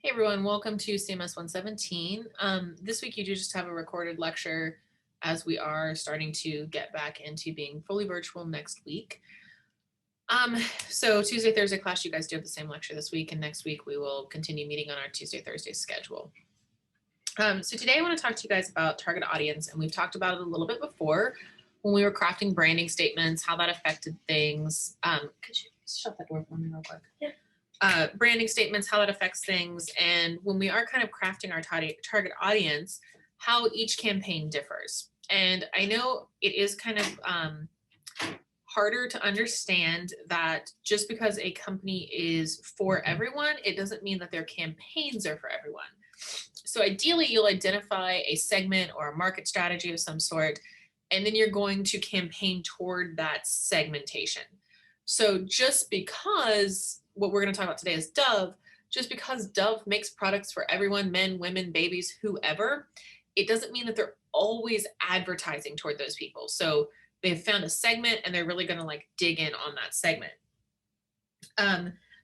Hey everyone, welcome to CMS 117. This week you do just have a recorded lecture as we are starting to get back into being fully virtual next week. So Tuesday, Thursday class, you guys do have the same lecture this week, and next week we will continue meeting on our Tuesday, Thursday schedule. So today I want to talk to you guys about target audience, and we've talked about it a little bit before when we were crafting branding statements, how that affected things. Could you shut that door for me real quick? Yeah. Branding statements, how that affects things, and when we are kind of crafting our target audience, how each campaign differs. And I know it is kind of harder to understand that just because a company is for everyone, it doesn't mean that their campaigns are for everyone. So ideally, you'll identify a segment or a market strategy of some sort, and then you're going to campaign toward that segmentation. So just because what we're going to talk about today is Dove, just because Dove makes products for everyone, men, women, babies, whoever, it doesn't mean that they're always advertising toward those people. So they've found a segment and they're really going to like dig in on that segment.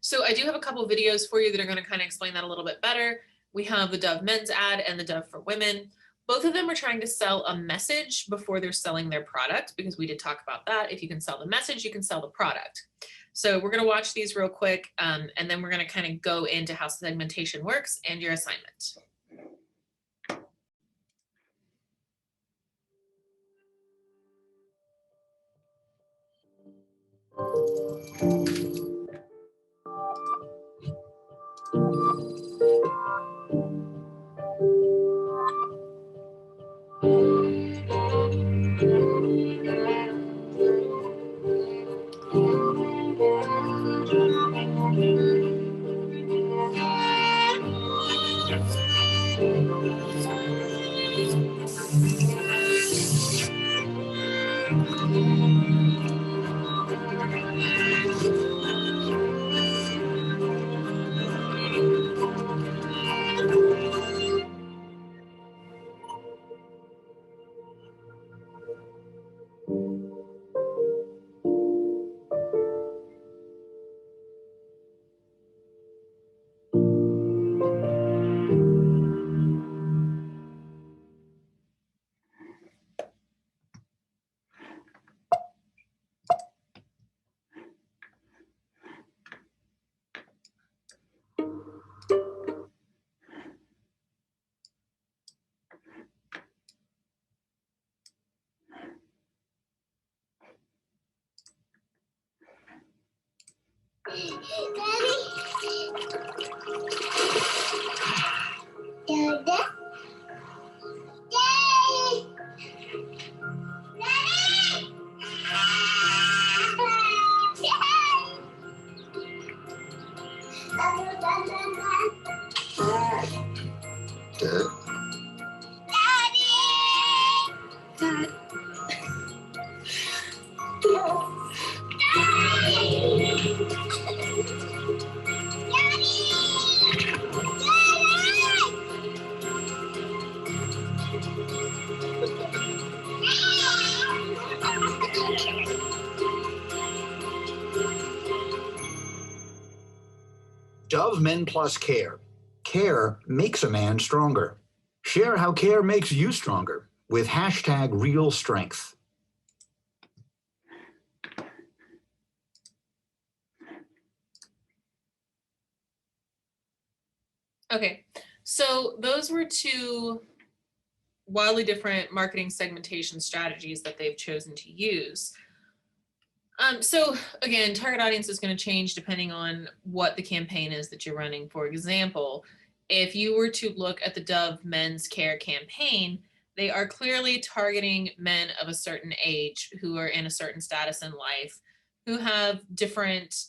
So I do have a couple videos for you that are going to kind of explain that a little bit better. We have the Dove men's ad and the Dove for women. Both of them are trying to sell a message before they're selling their product, because we did talk about that. If you can sell the message, you can sell the product. So we're going to watch these real quick, and then we're going to kind of go into how segmentation works and your assignment. Dove Men Plus Care. Care makes a man stronger. Share how care makes you stronger with hashtag Real Strength. Okay, so those were two wildly different marketing segmentation strategies that they've chosen to use. So again, target audience is going to change depending on what the campaign is that you're running. For example, if you were to look at the Dove Men's Care campaign, they are clearly targeting men of a certain age who are in a certain status in life, who have different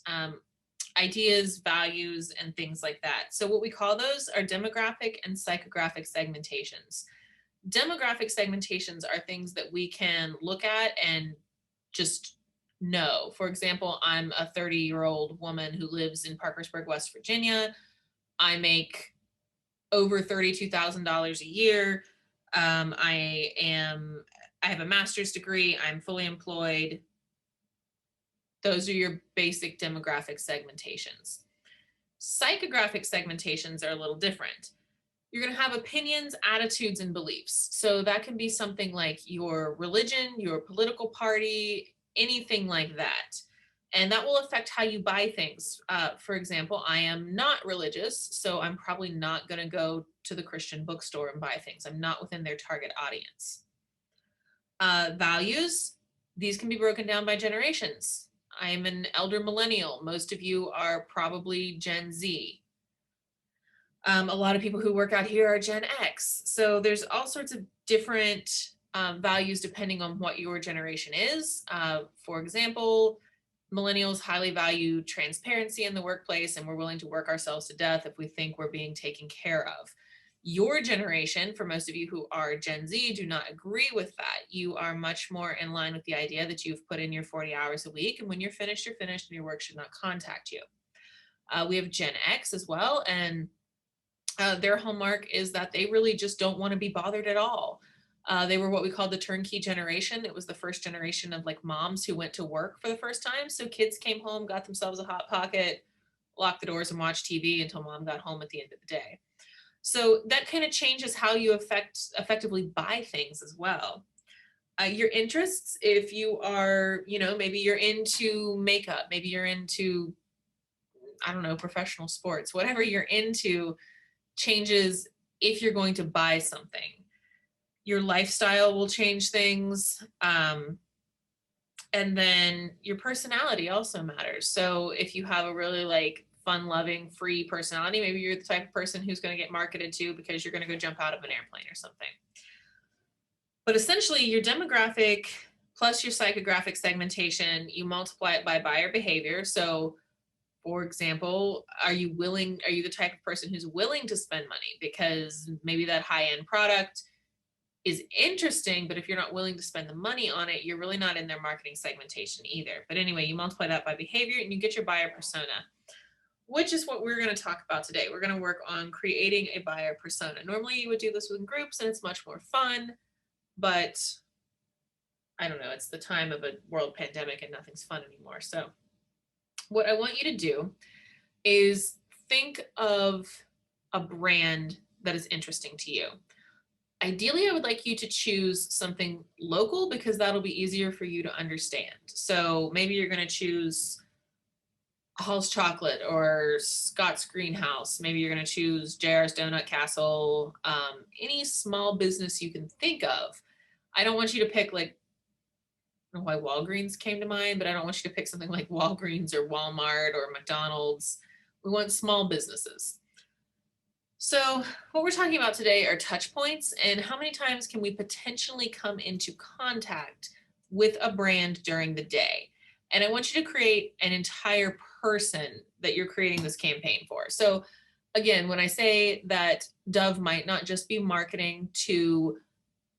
ideas, values, and things like that. So what we call those are demographic and psychographic segmentations. Demographic segmentations are things that we can look at and just know. For example, I'm a 30-year-old woman who lives in Parkersburg, West Virginia. I make over $32,000 a year. I have a master's degree. I'm fully employed. Those are your basic demographic segmentations. Psychographic segmentations are a little different. You're going to have opinions, attitudes, and beliefs. So that can be something like your religion, your political party, anything like that. And that will affect how you buy things. For example, I am not religious, so I'm probably not going to go to the Christian bookstore and buy things. I'm not within their target audience. Values, these can be broken down by generations. I'm an elder millennial. Most of you are probably Gen Z. A lot of people who work out here are Gen X. So there's all sorts of different values depending on what your generation is. For example, millennials highly value transparency in the workplace, and we're willing to work ourselves to death if we think we're being taken care of. Your generation, for most of you who are Gen Z, do not agree with that. You are much more in line with the idea that you've put in your 40 hours a week, and when you're finished, and your work should not contact you. We have Gen X as well, and their hallmark is that they really just don't want to be bothered at all. They were what we called the turnkey generation. It was the first generation of like moms who went to work for the first time. So kids came home, got themselves a hot pocket, locked the doors and watched TV until mom got home at the end of the day. So that kind of changes how you effectively buy things as well. Your interests, if you are, maybe you're into makeup, maybe you're into, I don't know, professional sports, whatever you're into changes if you're going to buy something. Your lifestyle will change things. And then your personality also matters. So if you have a really like fun loving free personality, maybe you're the type of person who's going to get marketed to because you're going to go jump out of an airplane or something. But essentially your demographic plus your psychographic segmentation, you multiply it by buyer behavior. So for example, are you the type of person who's willing to spend money because maybe that high-end product is interesting, but if you're not willing to spend the money on it, you're really not in their marketing segmentation either. But anyway, you multiply that by behavior and you get your buyer persona, which is what we're going to talk about today. We're going to work on creating a buyer persona. Normally you would do this with groups and it's much more fun, but I don't know, it's the time of a world pandemic and nothing's fun anymore. So what I want you to do is think of a brand that is interesting to you. Ideally, I would like you to choose something local because that'll be easier for you to understand. So maybe you're going to choose Hall's Chocolate or Scott's Greenhouse. Maybe you're going to choose JR's Donut Castle, any small business you can think of. I don't want you to pick like, I don't know why Walgreens came to mind, but I don't want you to pick something like Walgreens or Walmart or McDonald's. We want small businesses. So what we're talking about today are touch points and how many times can we potentially come into contact with a brand during the day. And I want you to create an entire person that you're creating this campaign for. So again, when I say that Dove might not just be marketing to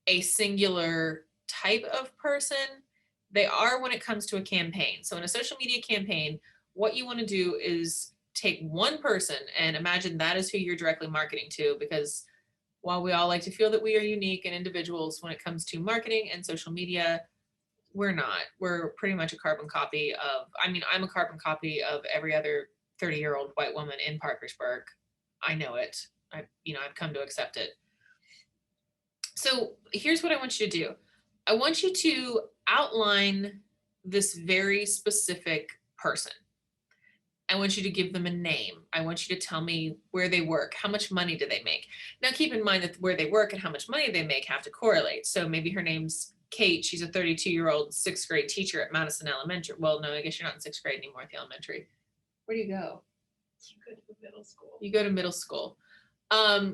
a singular type of person, they are when it comes to a campaign. So in a social media campaign, what you want to do is take one person and imagine that is who you're directly marketing to, because while we all like to feel that we are unique and individuals when it comes to marketing and social media, we're not. We're pretty much a carbon copy of, I'm a carbon copy of every other 30-year-old white woman in Parkersburg. I know it. I've come to accept it. So here's what I want you to do. I want you to outline this very specific person. I want you to give them a name. I want you to tell me where they work. How much money do they make? Now, keep in mind that where they work and how much money they make have to correlate. So maybe her name's Kate. She's a 32-year-old sixth grade teacher at Madison Elementary. Well, no, I guess you're not in sixth grade anymore at the elementary. Where do you go? You go to middle school. You go to middle school.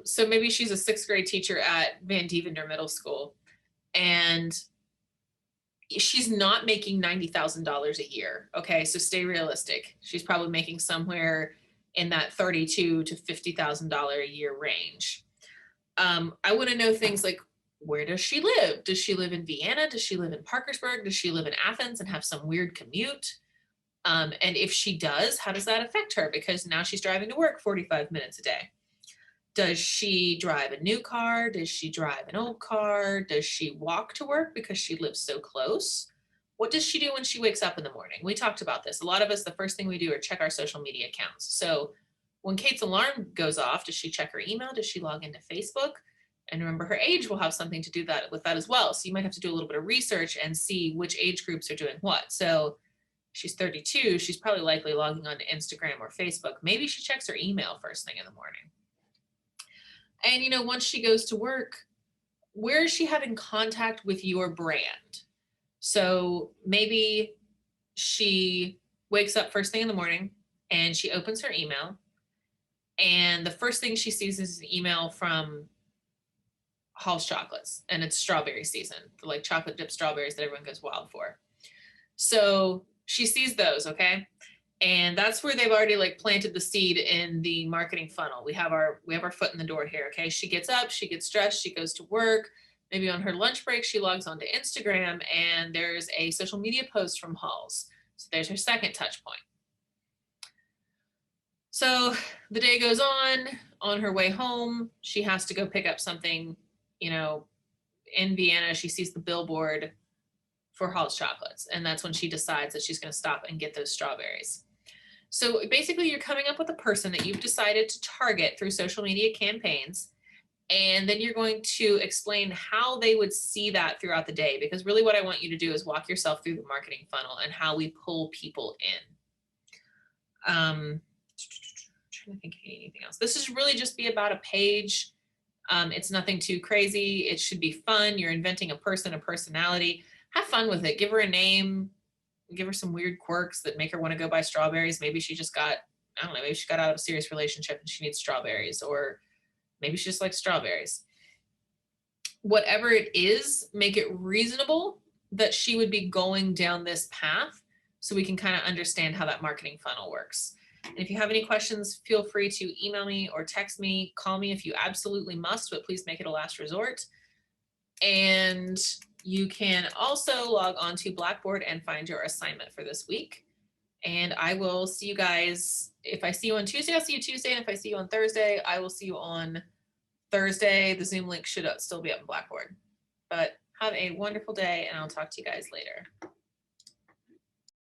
So maybe she's a sixth grade teacher at Van Devender Middle School. And she's not making $90,000 a year. Okay, so stay realistic. She's probably making somewhere in that $32,000 to $50,000 a year range. I want to know things like, where does she live? Does she live in Vienna? Does she live in Parkersburg? Does she live in Athens and have some weird commute? And if she does, how does that affect her? Because now she's driving to work 45 minutes a day. Does she drive a new car? Does she drive an old car? Does she walk to work because she lives so close? What does she do when she wakes up in the morning? We talked about this. A lot of us, the first thing we do are check our social media accounts. So When Kate's alarm goes off, does she check her email? Does she log into Facebook? And remember, her age will have something to do with that as well. So you might have to do a little bit of research and see which age groups are doing what. So she's 32, she's probably likely logging on to Instagram or Facebook. Maybe she checks her email first thing in the morning. And, you know, once she goes to work, where is she having contact with your brand? So maybe she wakes up first thing in the morning and she opens her email, and the first thing she sees is an email from Hall's Chocolates, and it's strawberry season, the like chocolate dipped strawberries that everyone goes wild for. So she sees those, okay? And that's where they've already like planted the seed in the marketing funnel. We have our foot in the door here, okay? She gets up, she gets dressed, she goes to work. Maybe on her lunch break, she logs onto Instagram and there's a social media post from Halls. So there's her second touch point. So the day goes on her way home, she has to go pick up something, you know, in Vienna. She sees the billboard for Hall's Chocolates, and that's when she decides that she's going to stop and get those strawberries. So basically, you're coming up with a person that you've decided to target through social media campaigns, and then you're going to explain how they would see that throughout the day, because really what I want you to do is walk yourself through the marketing funnel and how we pull people in. Trying to think of anything else. This is really just be about a page. It's nothing too crazy. It should be fun. You're inventing a person, a personality. Have fun with it. Give her a name. Give her some weird quirks that make her want to go buy strawberries. Maybe she just got, I don't know, maybe she got out of a serious relationship and she needs strawberries, or maybe she just likes strawberries. Whatever it is, make it reasonable that she would be going down this path so we can kind of understand how that marketing funnel works. And if you have any questions, feel free to email me or text me, call me if you absolutely must, but please make it a last resort. And you can also log on to Blackboard and find your assignment for this week. And I will see you guys. If I see you on Tuesday, I'll see you Tuesday. And if I see you on Thursday, I will see you on Thursday. The Zoom link should still be up in Blackboard. But have a wonderful day, and I'll talk to you guys later.